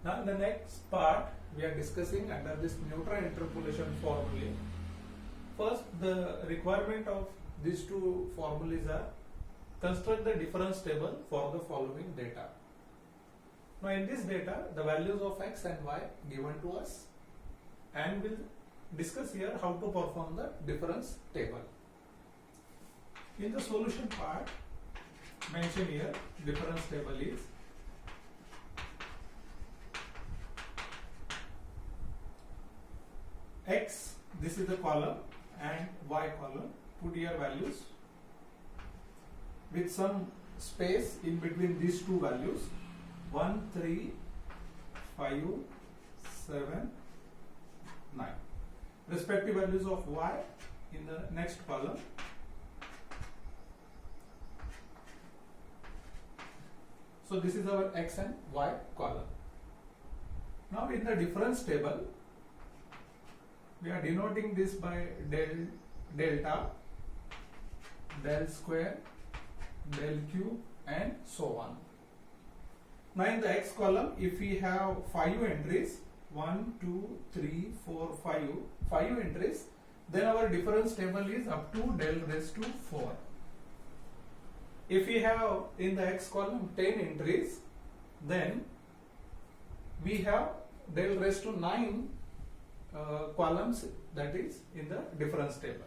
Now in the next part we are discussing under this neutral interpolation formulae. First, the requirement of these two formulas are construct the difference table for the following data. Now in this data the values of x and y given to us, and we'll discuss here how to perform the difference table. In the solution part mentioned here, difference table is x, this is the column, and y column. Put your values with some space in between these two values, 1, 3, 5, 7, 9. Respective values of y in the next column. So this is our x and y column. Now in the difference table, we are denoting this by delta, del square, del cube, and so on. Now in the x column, if we have 5 entries, 1, 2, 3, 4, 5 entries, then our difference table is up to del raised to 4. If we have in the x column 10 entries, then we have del raised to 9 columns, that is in the difference table.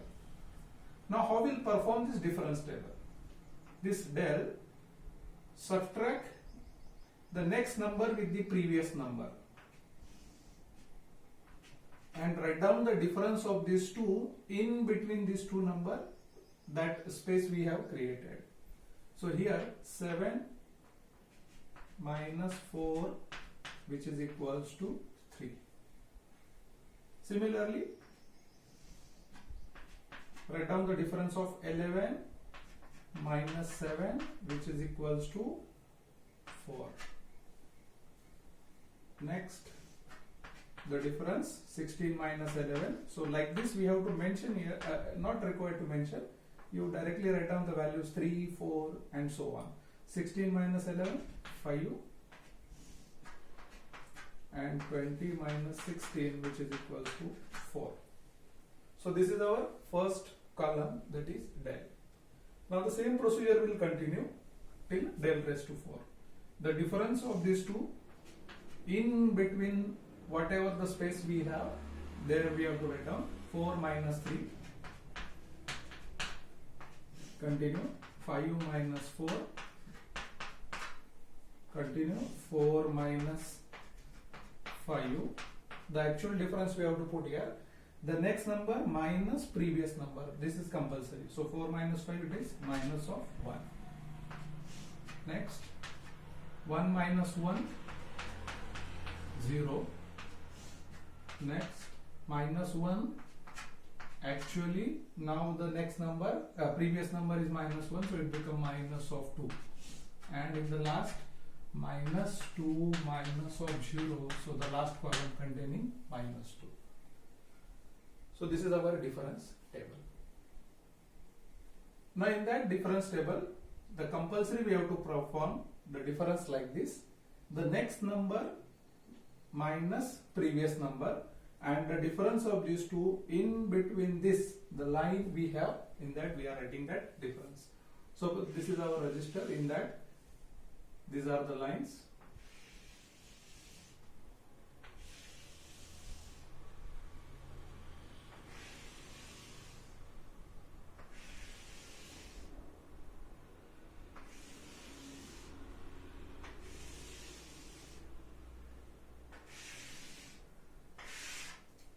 Now how will perform this difference table? This del subtract the next number with the previous number and write down the difference of these two in between these two number, that space we have created. So here 7 minus 4, which is equals to 3. Similarly, write down the difference of 11 minus 7, which is equals to 4. Next, the difference 16 minus 11. So like this we have to mention here, not required to mention. You directly write down the values 3, 4 and so on. 16 minus 11, 5. And 20 minus 16, which is equals to 4. So this is our first column, that is del. Now the same procedure will continue till del raised to 4. The difference of these two in between whatever the space we have, there we have to write down 4 minus 3. Continue 5 minus 4. Continue 4 minus 5. The actual difference we have to put here. The next number minus previous number. This is compulsory. So 4 minus 5, it is minus of 1. Next, 1 minus 1, 0. Next, minus 1. Actually, now the next number, previous number is minus 1, so it becomes minus of 2. And in the last, minus 2 minus of 0, so the last column containing minus 2. So this is our difference table. Now in that difference table, the compulsory we have to perform the difference like this. The next number minus previous number, and the difference of these two in between this, the line we have, in that we are writing that difference. So this is our register, in that these are the lines.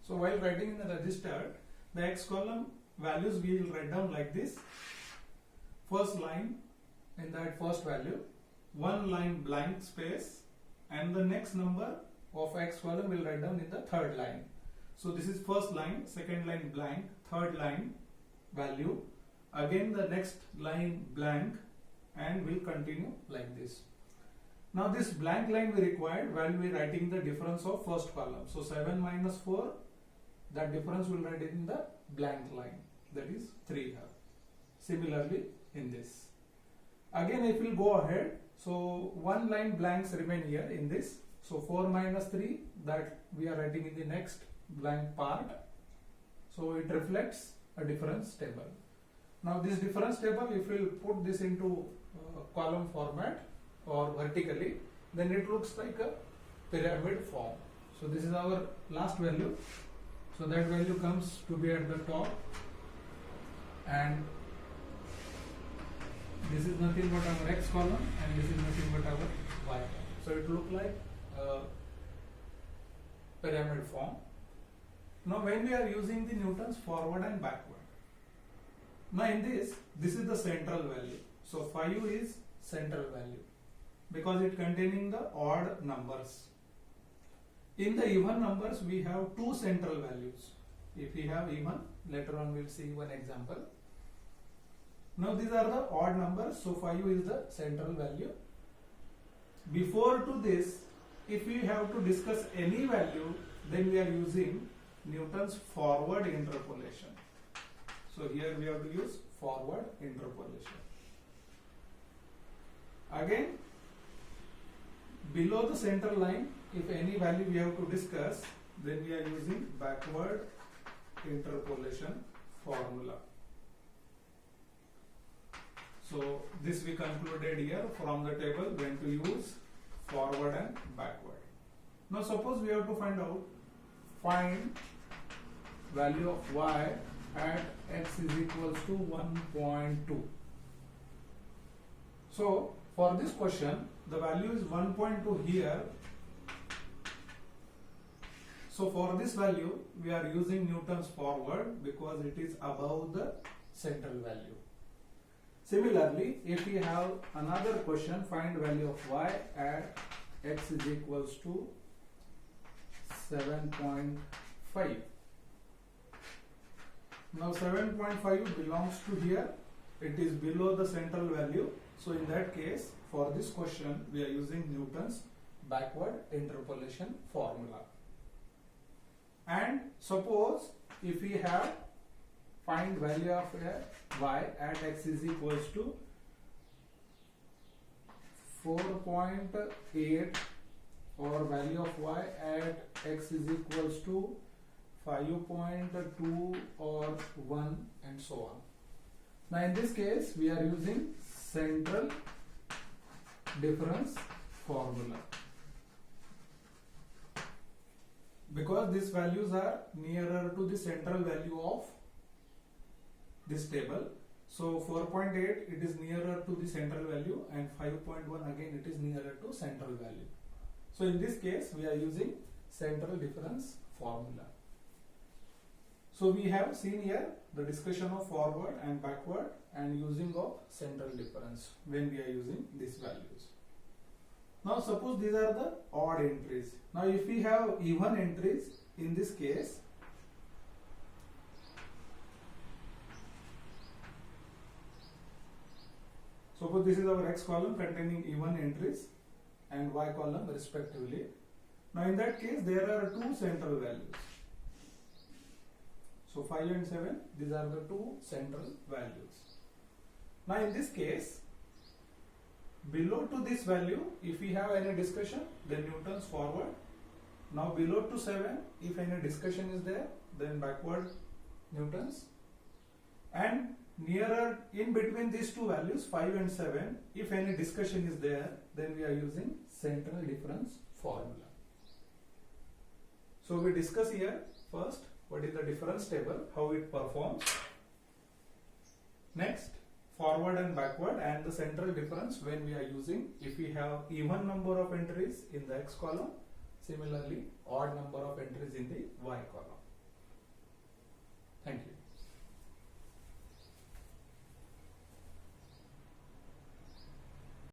So while writing in the register, the x column values we will write down like this. First line, in that first value, one line blank space, and the next number of x column will write down in the third line. So this is first line, second line blank, third line value, again the next line blank, and will continue like this. Now this blank line we required while we writing the difference of first column. So 7 minus 4, that difference will write in the blank line, that is 3 here. Similarly in this. Again if we go ahead, so one line blanks remain here in this. So 4 minus 3, that we are writing in the next blank part. So it reflects a difference table. Now this difference table, if we put this into column format or vertically, then it looks like a pyramid form. So this is our last value. So that value comes to be at the top, and this is nothing but our x column, and this is nothing but our y column. So it looks like a pyramid form. Now when we are using the Newton's forward and backward, now in this is the central value. So 5 is central value because it containing the odd numbers. In the even numbers, we have two central values. If we have even, later on we will see one example. Now these are the odd numbers, so 5 is the central value. Before to this, if we have to discuss any value, then we are using Newton's forward interpolation. So here we have to use forward interpolation. Again, below the center line, if any value we have to discuss, then we are using backward interpolation formula. So this we concluded here from the table when to use forward and backward. Now suppose we have to find value of y at x is equals to 1.2. So for this question, the value is 1.2 here. So for this value, we are using Newton's forward because it is above the central value. Similarly, if we have another question, find value of y at x is equals to 7.5. Now 7.5 belongs to here. It is below the central value. So in that case, for this question, we are using Newton's backward interpolation formula. And suppose if we have find value of y at x is equals to 4.8 or value of y at x is equals to 5.2 or 1 and so on. Now in this case, we are using central difference formula. Because these values are nearer to the central value of this table. So 4.8 it is nearer to the central value, and 5.1 again it is nearer to central value. So in this case we are using central difference formula. So we have seen here the discussion of forward and backward and using of central difference when we are using these values. Now suppose these are the odd entries. Now if we have even entries, in this case, suppose this is our x column containing even entries and y column respectively. Now in that case, there are two central values. So 5 and 7, these are the two central values. Now in this case, below to this value, if we have any discussion, then Newton's forward. Now below to 7, if any discussion is there, then backward Newton's. And nearer in between these two values, 5 and 7, if any discussion is there, then we are using central difference formula. So we discuss here first what is the difference table, how it performs. Next, forward and backward and the central difference when we are using, if we have even number of entries in the x column, similarly odd number of entries in the y column.